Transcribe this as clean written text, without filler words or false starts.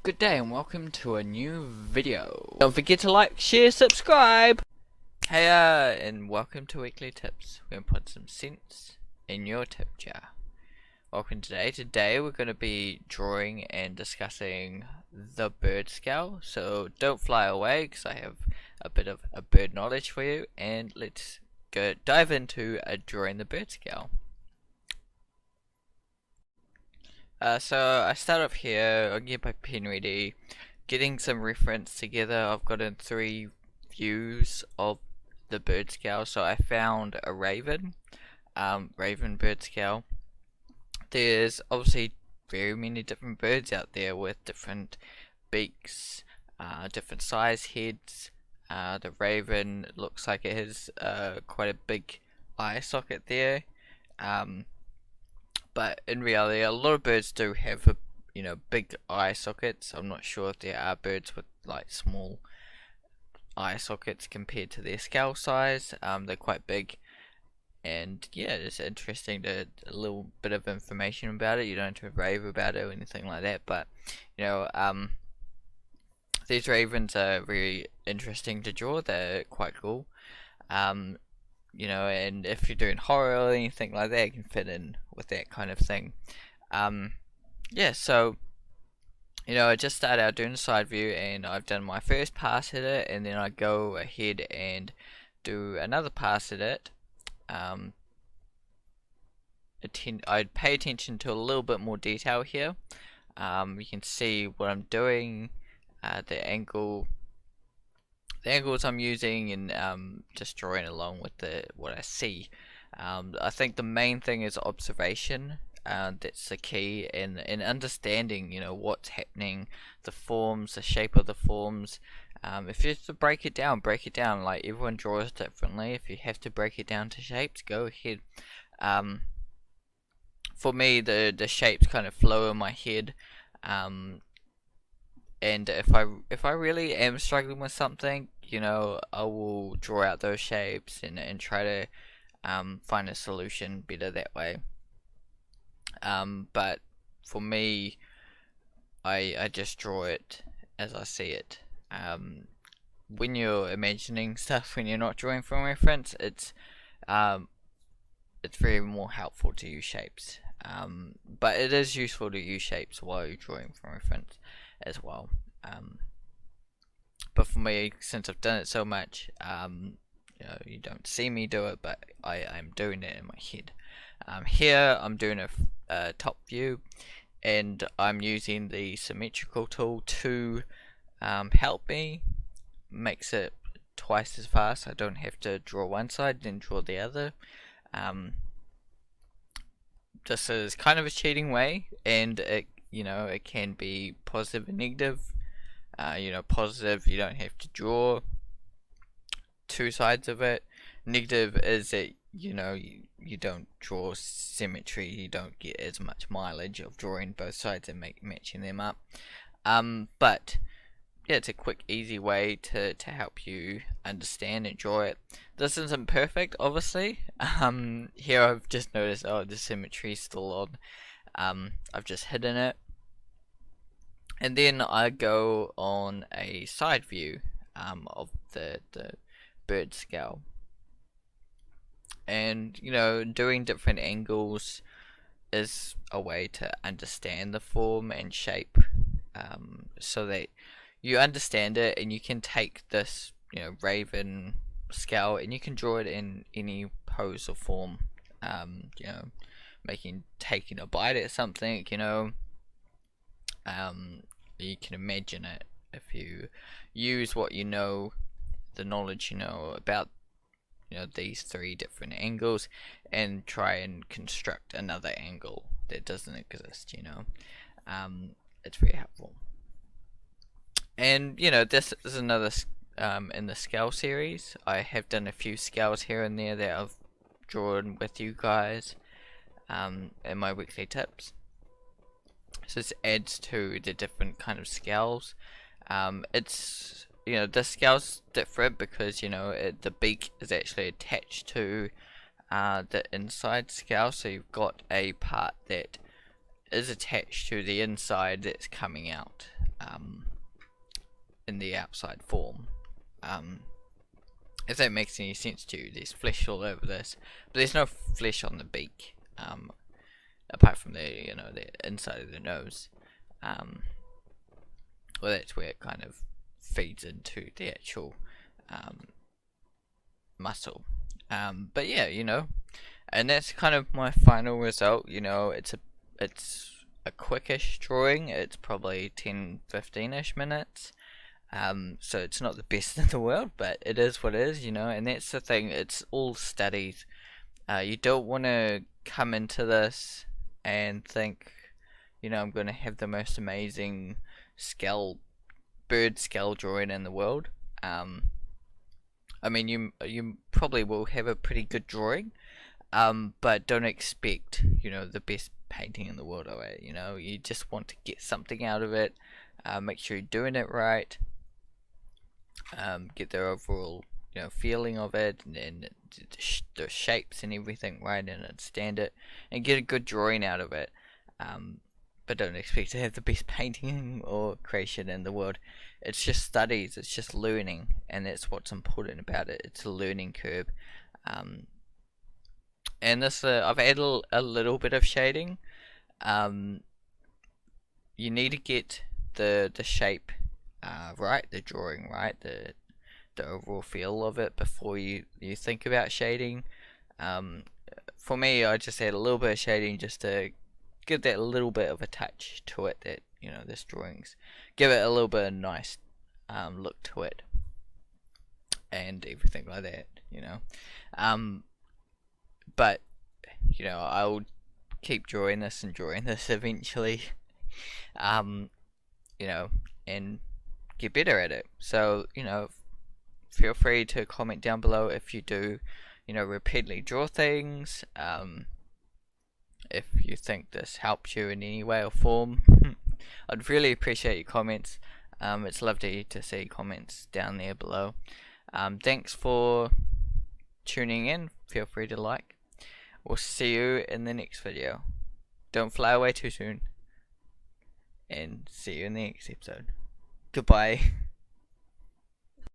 Good day and welcome to a new video. Don't forget to like, share, subscribe! Hey and welcome to Weekly Tips. We're going to put some sense in your tip jar. Welcome today. Today we're going to be drawing and discussing the bird scale. So don't fly away because I have a bit of a bird knowledge for you. And let's go dive into drawing the bird scale. So I start off here, I'll get my pen ready, getting some reference together. I've gotten 3 views of the bird scale. So I found a raven bird scale. There's obviously very many different birds out there with different beaks, different size heads. The raven looks like it has quite a big eye socket there. But in reality, a lot of birds do have big eye sockets. I'm not sure if there are birds with like small eye sockets compared to their scale size. They're quite big, and yeah, it's interesting a little bit of information about it. You don't have to rave about it or anything like that, but these ravens are very interesting to draw. They're quite cool. And if you're doing horror or anything like that, it can fit in with that kind of thing. So I just started out doing a side view, and I've done my first pass at it, and then I go ahead and do another pass at it. I'd pay attention to a little bit more detail here. You can see what I'm doing, the angles I'm using, and just drawing along with what I see. I think the main thing is observation. That's the key in understanding, what's happening, the forms, the shape of the forms. If you have to break it down. Like, everyone draws differently. If you have to break it down to shapes, go ahead. For me, the shapes kind of flow in my head. And if I really am struggling with something, I will draw out those shapes and try to find a solution better that way. But for me, I just draw it as I see it. When you're imagining stuff, when you're not drawing from reference, it's very more helpful to use shapes. But it is useful to use shapes while you're drawing from reference as well. But for me, since I've done it so much, you don't see me do it, but I'm doing it in my head. Here I'm doing a top view, and I'm using the symmetrical tool to help me. Makes it twice as fast. I don't have to draw one side then draw the other. This is kind of a cheating way, and it can be positive and negative. Positive, you don't have to draw 2 sides of it. Negative is that you don't draw symmetry, you don't get as much mileage of drawing both sides and matching them up. But yeah, it's a quick, easy way to help you understand and draw it. This isn't perfect, obviously. Here I've just noticed, the symmetry is still on. I've just hidden it. And then I go on a side view of the bird scale. And doing different angles is a way to understand the form and shape, so that you understand it, and you can take this raven scale and you can draw it in any pose or form. Taking a bite at something, you can imagine it if you use what the knowledge about these 3 different angles, and try and construct another angle that doesn't exist. It's very helpful. And this is another in the scale series. I have done a few scales here and there that I've drawn with you guys in my weekly tips. So this adds to the different kind of scales. It's the scale's different because the beak is actually attached to the inside scale, so you've got a part that is attached to the inside that's coming out. in the outside form. If that makes any sense to you, there's flesh all over this, but there's no flesh on the beak, apart from the inside of the nose. Well, that's where it kind of feeds into the actual muscle. But yeah, and that's kind of my final result. It's a quickish drawing. It's probably 10-15ish minutes. So it's not the best in the world, but it is what it is, and that's the thing, it's all studied. You don't want to come into this and think, I'm going to have the most amazing bird skull drawing in the world. I mean, you probably will have a pretty good drawing, but don't expect, the best painting in the world of it. You just want to get something out of it. Make sure you're doing it right. Get the overall feeling of it, and the shapes and everything right, and understand it, and get a good drawing out of it. But don't expect to have the best painting or creation in the world. It's just studies, it's just learning, and that's what's important about it. It's a learning curve. And this I've added a little bit of shading. You need to get the shape right, the drawing right, the overall feel of it before you think about shading. For me, I just add a little bit of shading just to give that little bit of a touch to it, that this drawings give it a little bit of nice look to it, and everything like that. But I'll keep drawing this and drawing this eventually, and get better at it. So feel free to comment down below if you do repeatedly draw things, if you think this helps you in any way or form. I'd really appreciate your comments. It's lovely to see comments down there below. Thanks for tuning in. Feel free to like. We'll see you in the next video. Don't fly away too soon, and see you in the next episode. Goodbye.